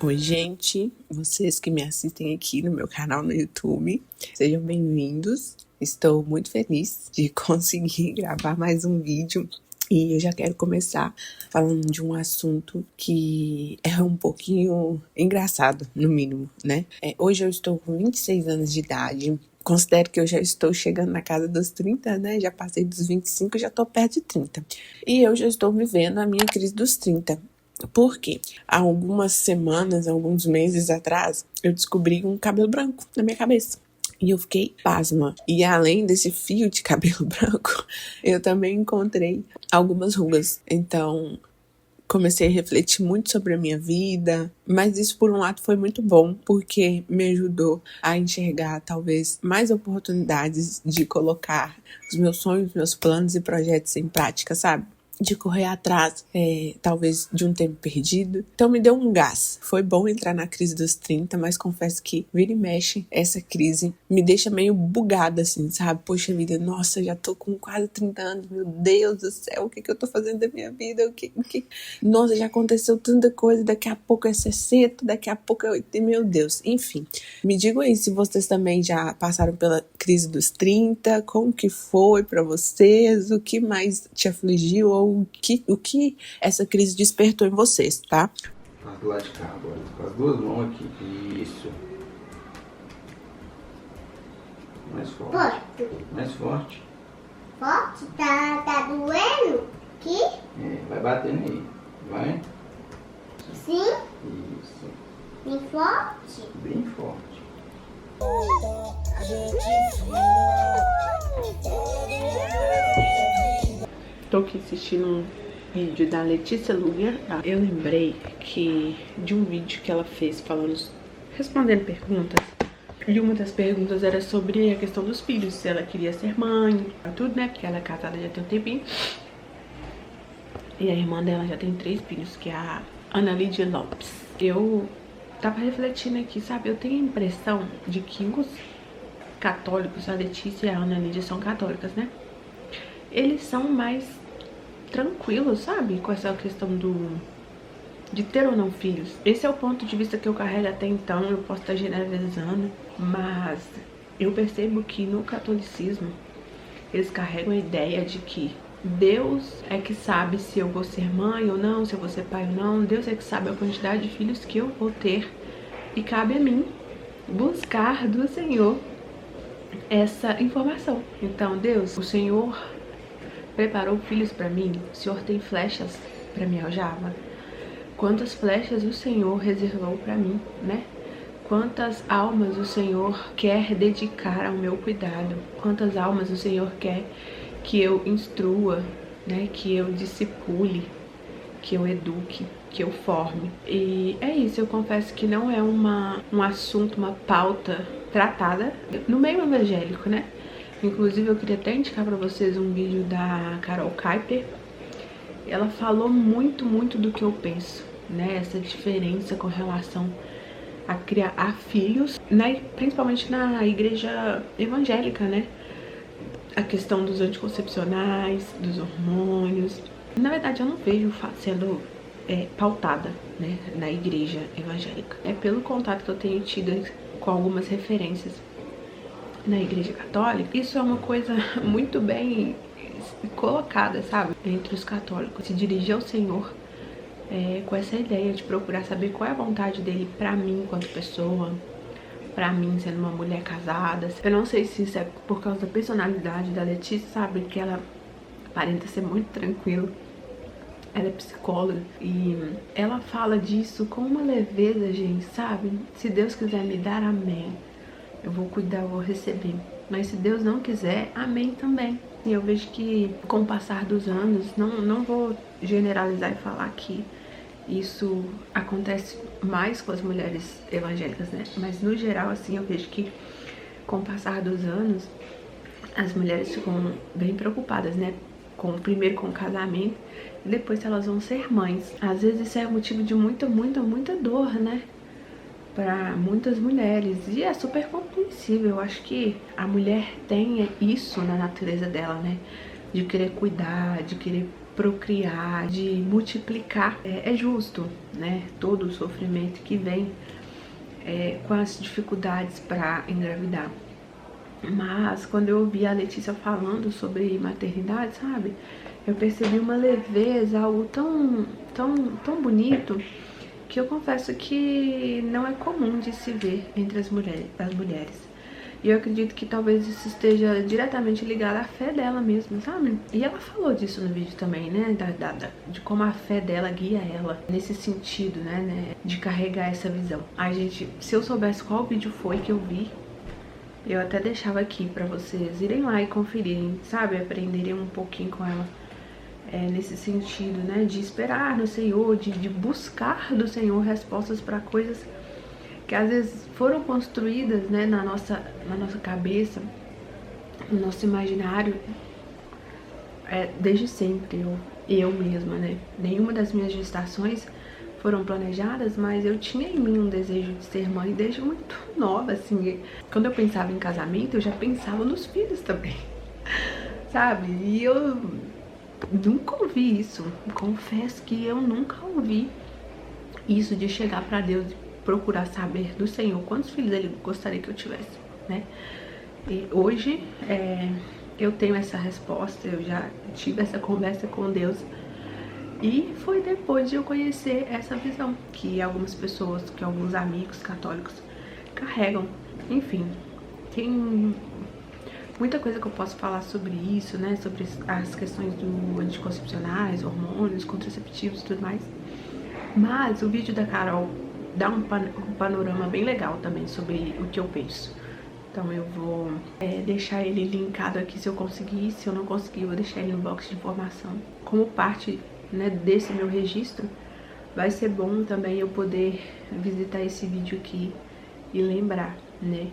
Oi, gente, vocês que me assistem aqui no meu canal no YouTube, sejam bem-vindos. Estou muito feliz de conseguir gravar mais um vídeo e eu já quero começar falando de um assunto que é um pouquinho engraçado, no mínimo, né? Hoje eu estou com 26 anos de idade. Considero que eu já estou chegando na casa dos 30, né? Já passei dos 25, já estou perto de 30. E eu já estou vivendo a minha crise dos 30. Por quê? Há algumas semanas, alguns meses atrás, eu descobri um cabelo branco na minha cabeça. E eu fiquei pasma. E além desse fio de cabelo branco, eu também encontrei algumas rugas. Então, comecei a refletir muito sobre a minha vida, mas isso por um lado foi muito bom, porque me ajudou a enxergar talvez mais oportunidades de colocar os meus sonhos, meus planos e projetos em prática, sabe? De correr atrás, talvez de um tempo perdido. Então me deu um gás. Foi bom entrar na crise dos 30, mas confesso que vira e mexe, essa crise me deixa meio bugada, assim, sabe? Poxa vida, nossa, já tô com quase 30 anos, meu Deus do céu, o que eu tô fazendo da minha vida? Nossa, já aconteceu tanta coisa, daqui a pouco é 60, daqui a pouco é 80, meu Deus. Enfim, me digam aí se vocês também já passaram pela crise dos 30, como que foi pra vocês, o que mais te afligiu ou o que essa crise despertou em vocês, tá? Faz do lado de cá agora, com as duas mãos aqui, isso. Mais forte. Mais forte. Forte? Tá doendo? Aqui? Vai batendo aí, vai. Sim? Isso, Bem forte? bem forte. Tô aqui assistindo um vídeo da Letícia Luger. Eu lembrei de um vídeo que ela fez respondendo perguntas. E uma das perguntas era sobre a questão dos filhos, se ela queria ser mãe, tudo, né? Porque ela é casada já tem um tempinho. E a irmã dela já tem 3 filhos, que é a Ana Lídia Lopes. Eu tava refletindo aqui, sabe? Eu tenho a impressão de que os católicos, a Letícia e a Ana Lídia são católicas, né? Eles são mais tranquilos, sabe? Com essa questão de ter ou não filhos. Esse é o ponto de vista que eu carrego até então. Eu posso estar generalizando, mas eu percebo que no catolicismo eles carregam a ideia de que Deus é que sabe se eu vou ser mãe ou não, se eu vou ser pai ou não. Deus é que sabe a quantidade de filhos que eu vou ter. E cabe a mim buscar do Senhor essa informação. Então, Deus, o Senhor preparou filhos para mim? O Senhor tem flechas para minha aljava? Quantas flechas o Senhor reservou para mim, né? Quantas almas o Senhor quer dedicar ao meu cuidado? Quantas almas o Senhor quer que eu instrua, né? Que eu discipule, que eu eduque, que eu forme. E é isso, eu confesso que não é um assunto, uma pauta tratada no meio evangélico, né? Inclusive eu queria até indicar pra vocês um vídeo da Carol Kuyper. Ela falou muito do que eu penso, né? Essa diferença com relação a criar filhos, principalmente na igreja evangélica, né? A questão dos anticoncepcionais, dos hormônios. Na verdade, eu não vejo sendo pautada, né, na igreja evangélica. É pelo contato que eu tenho tido com algumas referências na igreja católica, isso é uma coisa muito bem colocada, sabe, entre os católicos. Se dirigir ao Senhor com essa ideia de procurar saber qual é a vontade dele pra mim enquanto pessoa, pra mim sendo uma mulher casada. Eu não sei se isso é por causa da personalidade da Letícia, sabe, que ela aparenta ser muito tranquila. Ela é psicóloga e ela fala disso com uma leveza, gente, sabe? Se Deus quiser me dar, amém. Eu vou cuidar, eu vou receber. Mas se Deus não quiser, amém também. E eu vejo que com o passar dos anos, não vou generalizar e falar que isso acontece mais com as mulheres evangélicas, né? Mas no geral, assim, eu vejo que com o passar dos anos, as mulheres ficam bem preocupadas, né? Primeiro com o casamento e depois se elas vão ser mães. Às vezes isso é motivo de muita dor, né? Para muitas mulheres, e é super compreensível. Eu acho que a mulher tem isso na natureza dela, né? De querer cuidar, de querer procriar, de multiplicar. É justo, né? Todo o sofrimento que vem com as dificuldades para engravidar. Mas quando eu ouvi a Letícia falando sobre maternidade, sabe? Eu percebi uma leveza, algo tão bonito, que eu confesso que não é comum de se ver entre as mulheres. E eu acredito que talvez isso esteja diretamente ligado à fé dela mesmo, sabe? E ela falou disso no vídeo também, né? De como a fé dela guia ela nesse sentido, né? De carregar essa visão. Ai, gente, se eu soubesse qual vídeo foi que eu vi, eu até deixava aqui pra vocês irem lá e conferirem, sabe? Aprenderem um pouquinho com ela. Nesse sentido, né? De esperar no Senhor, de buscar do Senhor respostas para coisas que às vezes foram construídas, né, na nossa cabeça, no nosso imaginário, desde sempre, eu mesma, né? Nenhuma das minhas gestações foram planejadas, mas eu tinha em mim um desejo de ser mãe desde muito nova, assim. Quando eu pensava em casamento, eu já pensava nos filhos também, sabe? E eu nunca ouvi isso, confesso que eu nunca ouvi isso de chegar pra Deus e procurar saber do Senhor quantos filhos Ele gostaria que eu tivesse, né? E hoje eu tenho essa resposta, eu já tive essa conversa com Deus, e foi depois de eu conhecer essa visão que algumas pessoas, que alguns amigos católicos carregam. Enfim, tem muita coisa que eu posso falar sobre isso, né? Sobre as questões do anticoncepcionais, hormônios, contraceptivos e tudo mais. Mas o vídeo da Carol dá um panorama bem legal também sobre o que eu penso. Então eu vou deixar ele linkado aqui se eu conseguir. Se eu não conseguir, eu vou deixar ele no box de informação. Como parte, né, desse meu registro, vai ser bom também eu poder visitar esse vídeo aqui e lembrar, né,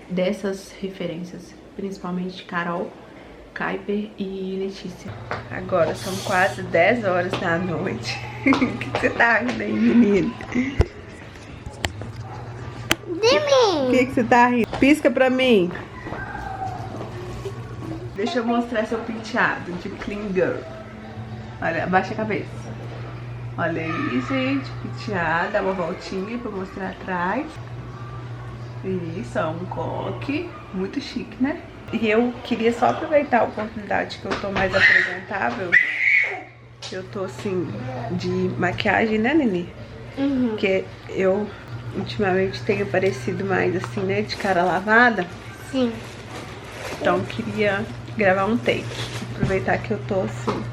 dessas referências, principalmente Carol, Kuiper e Letícia. Agora são quase 10 horas da noite. O que você tá rindo aí, menino? De mim. O que você tá rindo? Pisca pra mim. Deixa eu mostrar seu penteado de clean girl. Olha, abaixa a cabeça. Olha aí, gente, penteado. Dá uma voltinha pra mostrar atrás. Isso, é um coque. Muito chique, né? E eu queria só aproveitar a oportunidade que eu tô mais apresentável. Eu tô assim, de maquiagem, né, Nini? Uhum. Porque eu ultimamente tenho parecido mais assim, né, de cara lavada. Sim. Então queria gravar um take. Aproveitar que eu tô assim,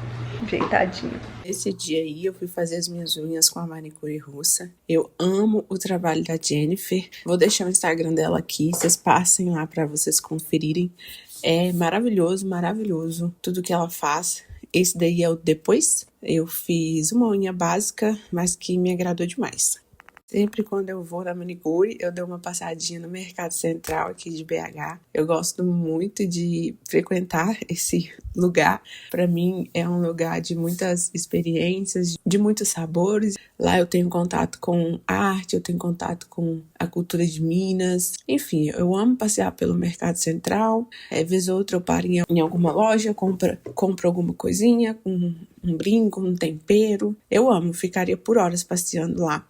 ajeitadinha. Esse dia aí eu fui fazer as minhas unhas com a manicure russa. Eu amo o trabalho da Jennifer. Vou deixar o Instagram dela aqui, vocês passem lá pra vocês conferirem. É maravilhoso, maravilhoso tudo que ela faz. Esse daí é o depois. Eu fiz uma unha básica, mas que me agradou demais. Sempre quando eu vou na manicure, eu dou uma passadinha no Mercado Central aqui de BH. Eu gosto muito de frequentar esse lugar. Para mim é um lugar de muitas experiências, de muitos sabores. Lá eu tenho contato com arte, eu tenho contato com a cultura de Minas. Enfim, eu amo passear pelo Mercado Central. Vez ou outra eu paro em alguma loja, compro alguma coisinha, um brinco, um tempero. Eu amo, ficaria por horas passeando lá.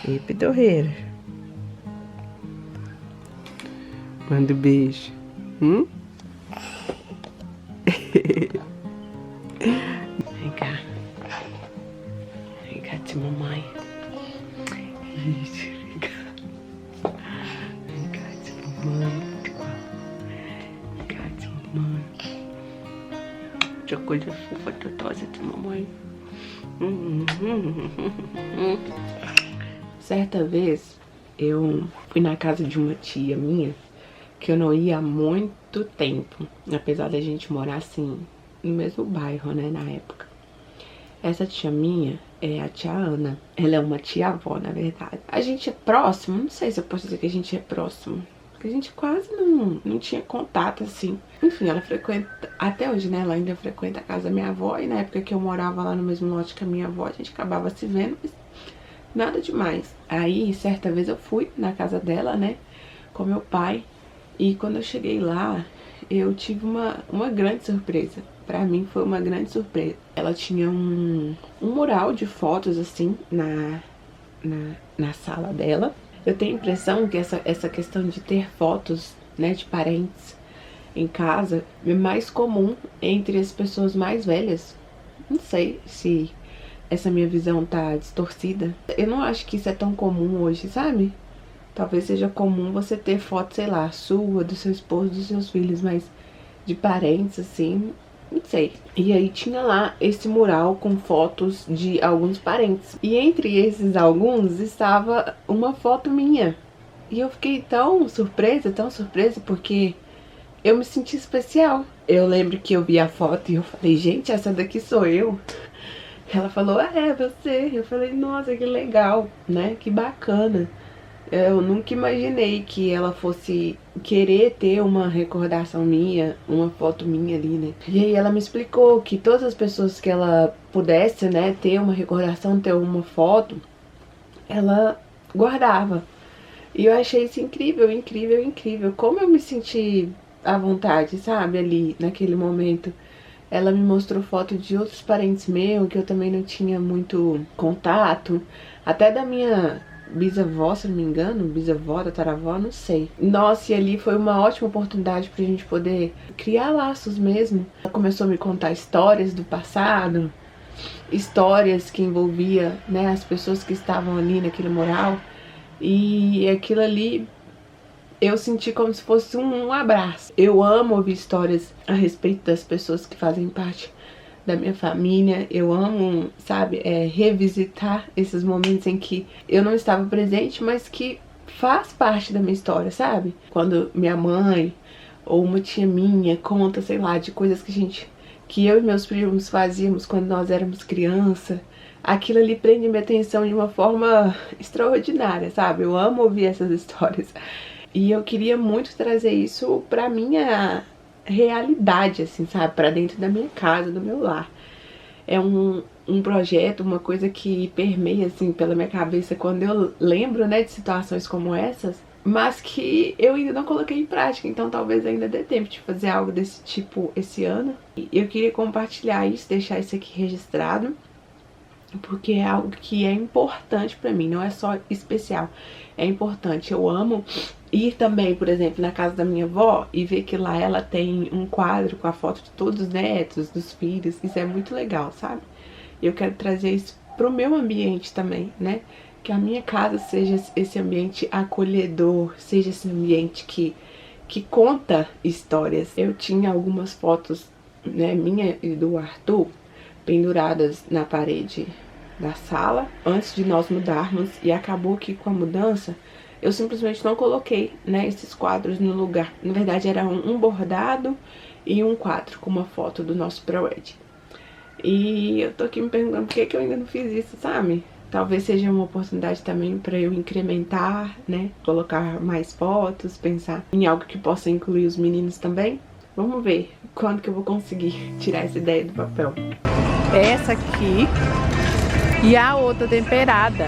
E Pedorreira. Manda um beijo. Vem cá. Vem cá de mamãe. Isso, vem cá. Vem cá de mamãe. Vem cá de mamãe. Que coisa fofa, totosa de mamãe. Certa vez, eu fui na casa de uma tia minha que eu não ia há muito tempo, apesar da gente morar assim no mesmo bairro, né, na época. Essa tia minha é a tia Ana. Ela é uma tia-avó, na verdade. A gente é próximo, não sei se eu posso dizer que a gente é próximo, porque a gente quase não tinha contato, assim. Enfim, ela frequenta, até hoje, né, ela ainda frequenta a casa da minha avó. E na época que eu morava lá no mesmo lote que a minha avó, a gente acabava se vendo, mas nada demais. Aí, certa vez eu fui na casa dela, né, com meu pai. E quando eu cheguei lá, eu tive uma grande surpresa. Pra mim foi uma grande surpresa. Ela tinha um mural de fotos, assim, na sala dela. Eu tenho a impressão que essa questão de ter fotos, né, de parentes em casa é mais comum entre as pessoas mais velhas. Não sei se essa minha visão tá distorcida. Eu não acho que isso é tão comum hoje, sabe? Talvez seja comum você ter foto, sei lá, sua, do seu esposo, dos seus filhos, mas de parentes, assim, não sei. E aí tinha lá esse mural com fotos de alguns parentes. E entre esses alguns estava uma foto minha. E eu fiquei tão surpresa, porque eu me senti especial. Eu lembro que eu vi a foto e eu falei, gente, essa daqui sou eu. Ela falou, é você. Eu falei, nossa, que legal, né? Que bacana. Eu nunca imaginei que ela fosse querer ter uma recordação minha, uma foto minha ali, né? E aí ela me explicou que todas as pessoas que ela pudesse, né, ter uma recordação, ter uma foto, ela guardava. E eu achei isso incrível, incrível, incrível. Como eu me senti à vontade, sabe, ali, naquele momento. Ela me mostrou foto de outros parentes meus, que eu também não tinha muito contato. Até da minha bisavó, se não me engano, bisavó, tataravó, não sei. Nossa, e ali foi uma ótima oportunidade pra gente poder criar laços mesmo. Ela começou a me contar histórias do passado, histórias que envolvia, né, as pessoas que estavam ali naquele mural. E aquilo ali eu senti como se fosse um abraço. Eu amo ouvir histórias a respeito das pessoas que fazem parte da minha família. Eu amo, sabe, revisitar esses momentos em que eu não estava presente, mas que faz parte da minha história, sabe? Quando minha mãe ou uma tia minha conta, sei lá, de coisas que eu e meus primos fazíamos quando nós éramos criança, aquilo ali prende minha atenção de uma forma extraordinária, sabe? Eu amo ouvir essas histórias. E eu queria muito trazer isso pra minha realidade, assim, sabe? Pra dentro da minha casa, do meu lar. É um projeto, uma coisa que permeia, assim, pela minha cabeça quando eu lembro, né, de situações como essas, mas que eu ainda não coloquei em prática. Então talvez ainda dê tempo de fazer algo desse tipo esse ano. E eu queria compartilhar isso, deixar isso aqui registrado, porque é algo que é importante pra mim, não é só especial, é importante. Eu amo ir também, por exemplo, na casa da minha avó e ver que lá ela tem um quadro com a foto de todos os netos, dos filhos. Isso é muito legal, sabe? Eu quero trazer isso pro meu ambiente também, né? Que a minha casa seja esse ambiente acolhedor, seja esse ambiente que conta histórias. Eu tinha algumas fotos, né, minha e do Arthur, penduradas na parede da sala antes de nós mudarmos, e acabou que com a mudança eu simplesmente não coloquei, né, esses quadros no lugar. Na verdade era um bordado e um quadro com uma foto do nosso pré-wedding. E eu tô aqui me perguntando por que eu ainda não fiz isso, sabe? Talvez seja uma oportunidade também pra eu incrementar, né, colocar mais fotos, pensar em algo que possa incluir os meninos também. Vamos ver quando que eu vou conseguir tirar essa ideia do papel. Essa aqui e a outra temperada.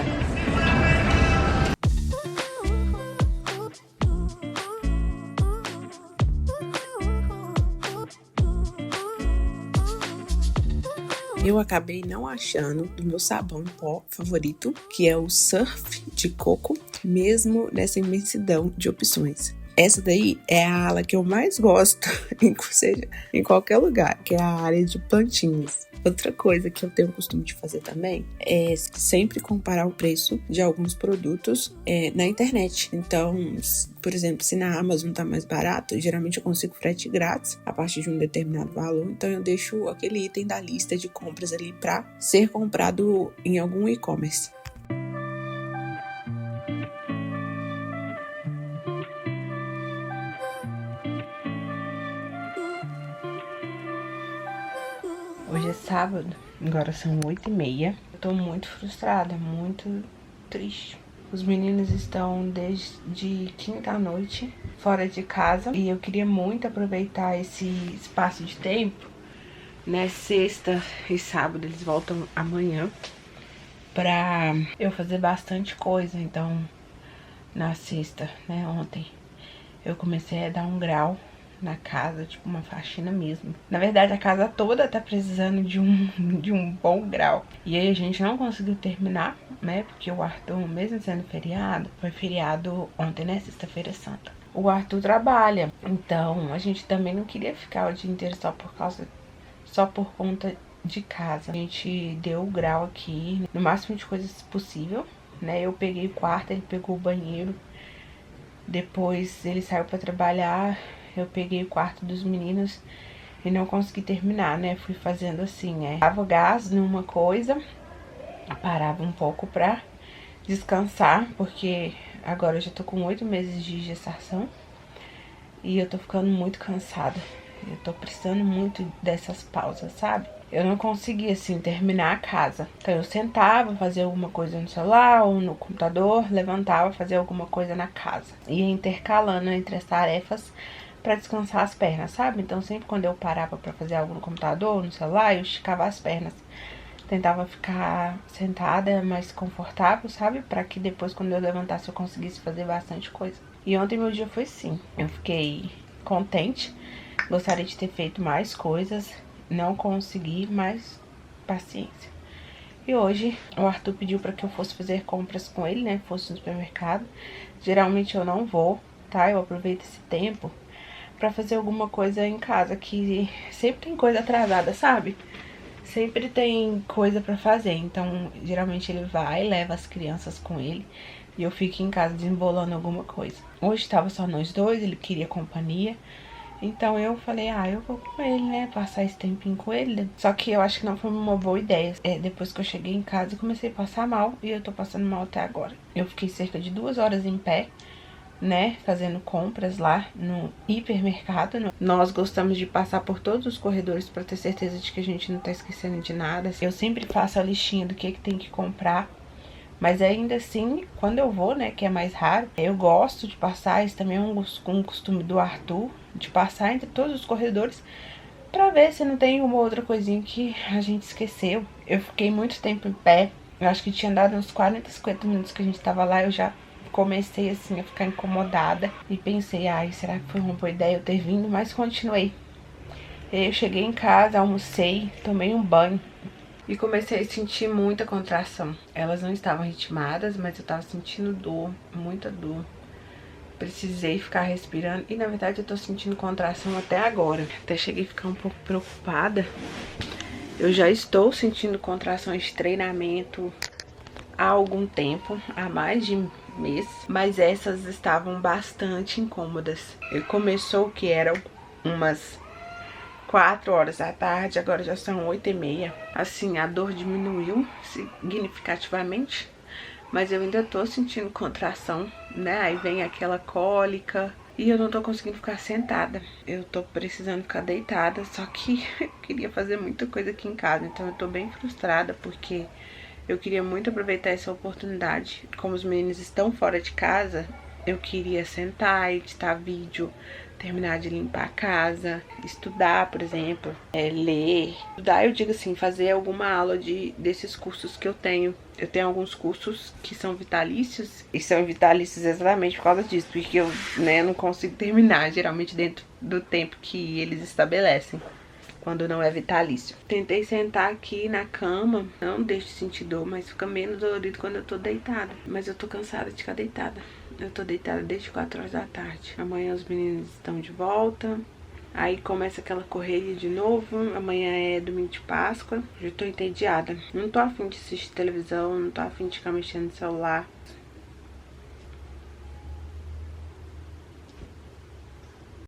Eu acabei não achando do meu sabão em pó favorito, que é o Surf de coco, mesmo nessa imensidão de opções. Essa daí é a ala que eu mais gosto, seja em qualquer lugar, que é a área de plantinhas. Outra coisa que eu tenho o costume de fazer também é sempre comparar o preço de alguns produtos na internet. Então, por exemplo, se na Amazon tá mais barato, geralmente eu consigo frete grátis a partir de um determinado valor. Então eu deixo aquele item da lista de compras ali para ser comprado em algum e-commerce. Hoje é sábado, agora são 8h30. Eu tô muito frustrada, muito triste. Os meninos estão desde quinta à noite fora de casa e eu queria muito aproveitar esse espaço de tempo, né? Sexta e sábado eles voltam amanhã pra eu fazer bastante coisa. Então, na sexta, né, ontem, eu comecei a dar um grau na casa, tipo uma faxina mesmo. Na verdade, a casa toda tá precisando de um bom grau. E aí a gente não conseguiu terminar, né? Porque o Arthur, mesmo sendo feriado, foi feriado ontem, né? Sexta-feira Santa. O Arthur trabalha, então a gente também não queria ficar o dia inteiro só por conta de casa. A gente deu o grau aqui, no máximo de coisas possível, né? Eu peguei o quarto, ele pegou o banheiro. Depois ele saiu pra trabalhar, eu peguei o quarto dos meninos e não consegui terminar, né? Fui fazendo assim, dava gás numa coisa, parava um pouco pra descansar, porque agora eu já tô com 8 meses de gestação e eu tô ficando muito cansada. Eu tô precisando muito dessas pausas, sabe? Eu não conseguia, assim, terminar a casa. Então eu sentava, fazia alguma coisa no celular ou no computador, levantava, fazia alguma coisa na casa. Ia intercalando entre as tarefas pra descansar as pernas, sabe? Então sempre quando eu parava pra fazer algo no computador ou no celular, eu esticava as pernas. Tentava ficar sentada, mais confortável, sabe? Pra que depois, quando eu levantasse, eu conseguisse fazer bastante coisa. E ontem meu dia foi assim. Eu fiquei contente. Gostaria de ter feito mais coisas. Não consegui, mas paciência. E hoje o Arthur pediu pra que eu fosse fazer compras com ele, né? Fosse no supermercado. Geralmente eu não vou, tá? Eu aproveito esse tempo pra fazer alguma coisa em casa, que sempre tem coisa atrasada, sabe? Sempre tem coisa pra fazer. Então, geralmente ele vai, leva as crianças com ele e eu fico em casa desembolando alguma coisa. Hoje tava só nós dois, ele queria companhia. Então eu falei, eu vou com ele, né, passar esse tempinho com ele. Só que eu acho que não foi uma boa ideia. Depois que eu cheguei em casa, eu comecei a passar mal e eu tô passando mal até agora. Eu fiquei cerca de 2 horas em pé, né, fazendo compras lá no hipermercado. Nós gostamos de passar por todos os corredores pra ter certeza de que a gente não tá esquecendo de nada. Eu sempre faço a listinha do que tem que comprar. Mas ainda assim, quando eu vou, né, que é mais raro, eu gosto de passar, isso também é um costume do Arthur, de passar entre todos os corredores pra ver se não tem uma outra coisinha que a gente esqueceu. Eu fiquei muito tempo em pé, eu acho que tinha dado uns 40, 50 minutos que a gente tava lá, eu já comecei assim a ficar incomodada e pensei, será que foi uma boa ideia eu ter vindo? Mas continuei. E aí eu cheguei em casa, almocei, tomei um banho. E comecei a sentir muita contração. Elas não estavam ritmadas, mas eu tava sentindo dor, muita dor. Precisei ficar respirando e na verdade eu tô sentindo contração até agora. Até cheguei a ficar um pouco preocupada. Eu já estou sentindo contrações de treinamento há algum tempo, há mais de mês. Mas essas estavam bastante incômodas. E começou que eram umas 4 horas da tarde, agora já são 8h30. Assim, a dor diminuiu significativamente, mas eu ainda tô sentindo contração, né? Aí vem aquela cólica e eu não tô conseguindo ficar sentada. Eu tô precisando ficar deitada, só que eu queria fazer muita coisa aqui em casa, então eu tô bem frustrada porque eu queria muito aproveitar essa oportunidade. Como os meninos estão fora de casa, eu queria sentar, editar vídeo, terminar de limpar a casa, estudar, por exemplo, ler. Estudar, eu digo assim, fazer alguma aula desses cursos que eu tenho. Eu tenho alguns cursos que são vitalícios, e são vitalícios exatamente por causa disso, porque eu, não consigo terminar, geralmente dentro do tempo que eles estabelecem, quando não é vitalício. Tentei sentar aqui na cama, não deixo de sentir dor, mas fica menos dolorido quando eu tô deitada. Mas eu tô cansada de ficar deitada. Eu tô deitada desde 4 horas da tarde. Amanhã os meninos estão de volta. Aí começa aquela correria de novo. Amanhã é domingo de Páscoa. Já tô entediada. Não tô afim de assistir televisão, não tô afim de ficar mexendo no celular.